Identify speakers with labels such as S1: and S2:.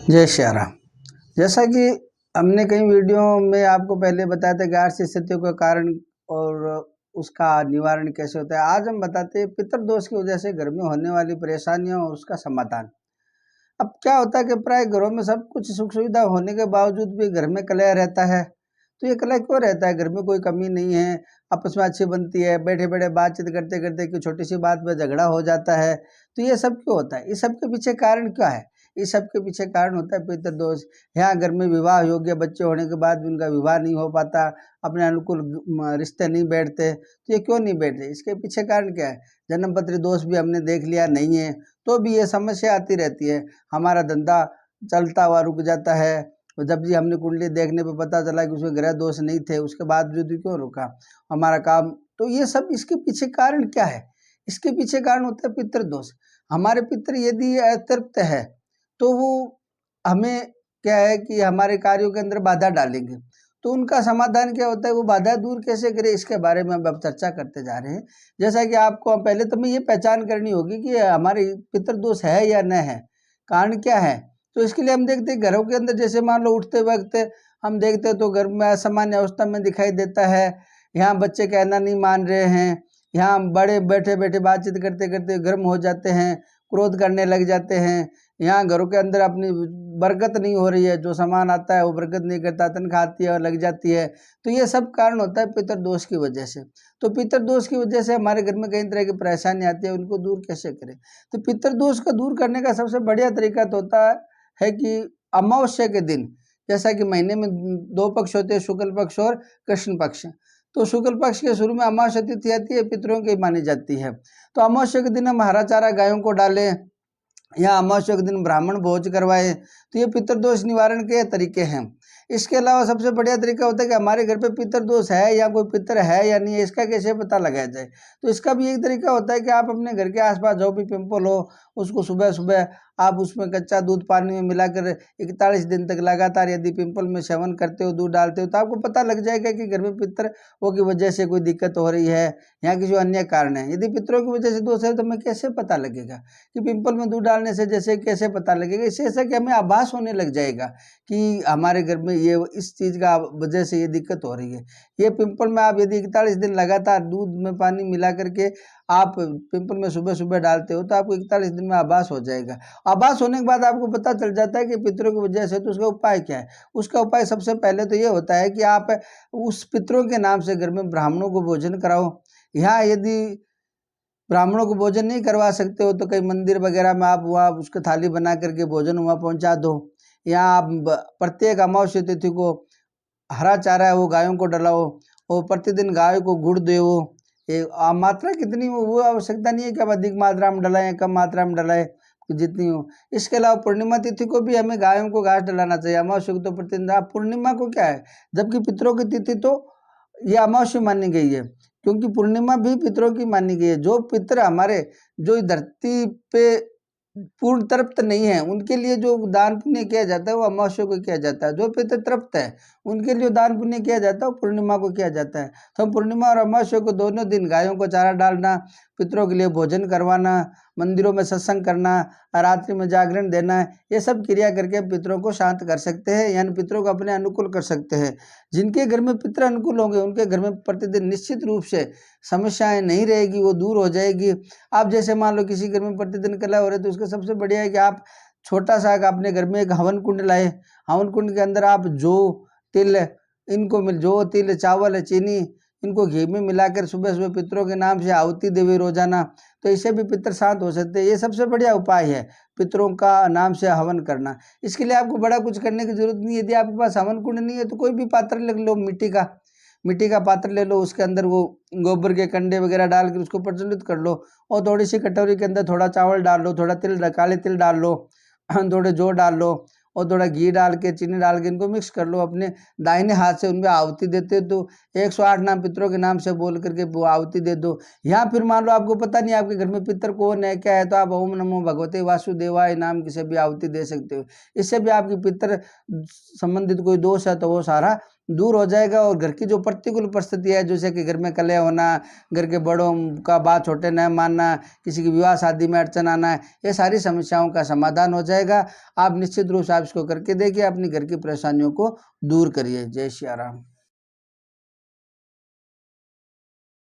S1: जय श्री राम। जैसा कि हमने कई वीडियो में आपको पहले बताया था कि आर्थिक स्थितियों का कारण और उसका निवारण कैसे होता है। आज हम बताते हैं पितृदोष की वजह से घर में होने वाली परेशानियों और उसका समाधान। अब क्या होता है कि प्राय घरों में सब कुछ सुख सुविधा होने के बावजूद भी घर में कलह रहता है। तो ये कलह क्यों रहता है? घर में कोई कमी नहीं है, आपस में अच्छी बनती है, बैठे बैठे बातचीत करते करते कि छोटी सी बात पे झगड़ा हो जाता है। तो ये सब क्यों होता है? इस सब के पीछे कारण क्या है? इस सब के पीछे कारण होता है पितृदोष। यहाँ घर में विवाह योग्य बच्चे होने के बाद भी उनका विवाह नहीं हो पाता, अपने अनुकूल रिश्ते नहीं बैठते। तो ये क्यों नहीं बैठते? इसके पीछे कारण क्या है? जन्मपत्री दोष भी हमने देख लिया नहीं है तो भी ये समस्या आती रहती है। हमारा धंधा चलता हुआ रुक जाता है, तो जब भी हमने कुंडली देखने पे पता चला कि उसमें ग्रह दोष नहीं थे, उसके बावजूद भी क्यों रुका हमारा काम? तो ये सब इसके पीछे कारण क्या है? इसके पीछे कारण होता है पितृदोष। हमारे पितृ यदि अतृप्त है तो वो हमें क्या है कि हमारे कार्यों के अंदर बाधा डालेंगे। तो उनका समाधान क्या होता है, वो बाधा दूर कैसे करें, इसके बारे में हम अब चर्चा करते जा रहे हैं। जैसा कि आपको पहले तो हमें ये पहचान करनी होगी कि हमारे पितृदोष है या न है, कारण क्या है। तो इसके लिए हम देखते हैं घरों के अंदर, जैसे मान लो उठते वक्त हम देखते हैं तो घर में असामान्य अवस्था में दिखाई देता है। यहाँ बच्चे कहना नहीं मान रहे हैं, यहाँ बड़े बैठे बैठे बातचीत करते करते गर्म हो जाते हैं, क्रोध करने लग जाते हैं। यहाँ घरों के अंदर अपनी बरकत नहीं हो रही है, जो सामान आता है वो बरकत नहीं करता, तनख्वाह आती है और लग जाती है। तो ये सब कारण होता है पितृदोष की वजह से। तो पितृदोष की वजह से हमारे घर में कई तरह की परेशानी आती है, उनको दूर कैसे करें? तो पितृदोष को दूर करने का सबसे बढ़िया तरीका तो होता है कि अमावस्या के दिन, जैसा कि महीने में दो पक्ष होते हैं, शुक्ल पक्ष और कृष्ण पक्ष। तो शुक्ल पक्ष के शुरू में अमावस्या तिथि आती है, पितरों की मानी जाती है। तो अमावस्या के दिन हम हरा चारा गायों को डालें या अमावस्या के दिन ब्राह्मण भोज करवाए। तो ये पितृदोष निवारण के तरीके हैं। इसके अलावा सबसे बढ़िया तरीका होता है कि हमारे घर पे पितृदोष है या कोई पितर है या नहीं है, इसका कैसे पता लगाया जाए। तो इसका भी एक तरीका होता है कि आप अपने घर के आसपास जो भी पिंपल हो उसको सुबह सुबह आप उसमें कच्चा दूध पानी में मिलाकर 41 दिन तक लगातार यदि पिंपल में सेवन करते हो, दूध डालते हो, तो आपको पता लग जाएगा कि घर में पितरों की वजह से कोई दिक्कत हो रही है या किसी अन्य कारण है। यदि पितरों की वजह से दोष है तो हमें कैसे पता लगेगा कि पिंपल में दूध डालने से जैसे कैसे पता लगेगा? इससे ऐसा कि हमें आभास होने लग जाएगा कि हमारे घर में ये इस चीज़ का वजह से ये दिक्कत हो रही है। ये पिंपल में आप यदि 41 दिन लगातार दूध में पानी मिला करके आप पिंपल में सुबह सुबह डालते हो तो आपको 41 दिन में आभास हो जाएगा। आभास होने के बाद आपको पता चल जाता है कि पितरों की वजह से। तो उसका उपाय क्या है? उसका उपाय सबसे पहले तो ये होता है कि आप उस पितरों के नाम से घर में ब्राह्मणों को भोजन कराओ। यहाँ यदि ब्राह्मणों को भोजन नहीं करवा सकते हो तो कई मंदिर वगैरह में आप वहाँ उसका थाली बना करके भोजन वहाँ पहुँचा दो। या आप प्रत्येक अमावस्या तिथि को हरा चारा है वो गायों को डलाओ और प्रतिदिन गाय को गुड़ दो। ये मात्रा कितनी हो वो आवश्यकता नहीं है कि आप अधिक मात्रा में डलाएं, कम मात्रा में डलाएं, जितनी हो। इसके अलावा पूर्णिमा तिथि को भी हमें गायों को घास डलाना चाहिए। अमावस्या को तो प्रतिदिन, पूर्णिमा को क्या है, जबकि पितरों की तिथि तो ये अमावस्या मानी गई है, क्योंकि पूर्णिमा भी पितरों की मानी गई है। जो पितर हमारे जो धरती पे पूर्ण तृप्त नहीं है उनके लिए जो दान पुण्य किया जाता है वो अमावस्या को किया जाता है। जो पितर तृप्त है उनके लिए दान पुण्य किया जाता है वो पूर्णिमा को किया जाता है। तो हम पूर्णिमा और अमावस्या को दोनों दिन गायों को चारा डालना, पितरों के लिए भोजन करवाना, मंदिरों में सत्संग करना, रात्रि में जागरण देना, ये सब क्रिया करके पितरों को शांत कर सकते हैं, यानी पितरों को अपने अनुकूल कर सकते हैं। जिनके घर में पितर अनुकूल होंगे उनके घर में प्रतिदिन निश्चित रूप से समस्याएं नहीं रहेगी, वो दूर हो जाएगी। आप जैसे मान लो किसी घर में प्रतिदिन कलह हो रहे तो उसका सबसे बढ़िया है कि आप छोटा सा अपने घर में एक हवन कुंड लाए। हवन कुंड के अंदर आप जौ तिल इनको जौ तिल चावल चीनी इनको घी में मिलाकर सुबह सुबह पितरों के नाम से आहुति देवे रोजाना। तो इससे भी पितर शांत हो सकते हैं। ये सबसे बढ़िया उपाय है पितरों का नाम से हवन करना। इसके लिए आपको बड़ा कुछ करने की जरूरत नहीं है। यदि आपके पास हवन कुंड नहीं है तो कोई भी पात्र ले लो, मिट्टी का पात्र ले लो, उसके अंदर वो गोबर के कंडे वगैरह डाल कर उसको प्रज्वलित कर लो और थोड़ी सी कटोरी के अंदर थोड़ा चावल डाल लो, थोड़ा तिल काले तिल डाल लो, थोड़े जौ डाल लो और थोड़ा घी डाल के चीनी डाल के इनको मिक्स कर लो। अपने दाहिने हाथ से उनमें आहुति देते तो 108 नाम पितरों के नाम से बोल करके वो आहुति दे दो। या फिर मान लो आपको पता नहीं आपके घर में पितर कौन है क्या है, तो आप ओम नमो भगवते वासुदेवाय नाम की से भी आहुति दे सकते हो। इससे भी आपकी पितर संबंधित कोई दोष है तो वो सारा दूर हो जाएगा और घर की जो प्रतिकूल परिस्थिति है, जैसे कि घर में कलह होना, घर के बड़ों का बात छोटे न मानना, किसी की विवाह शादी में अड़चन आना, ये सारी समस्याओं का समाधान हो जाएगा। आप निश्चित रूप से आप इसको करके देखिए, अपनी घर की परेशानियों को दूर करिए। जय श्री राम।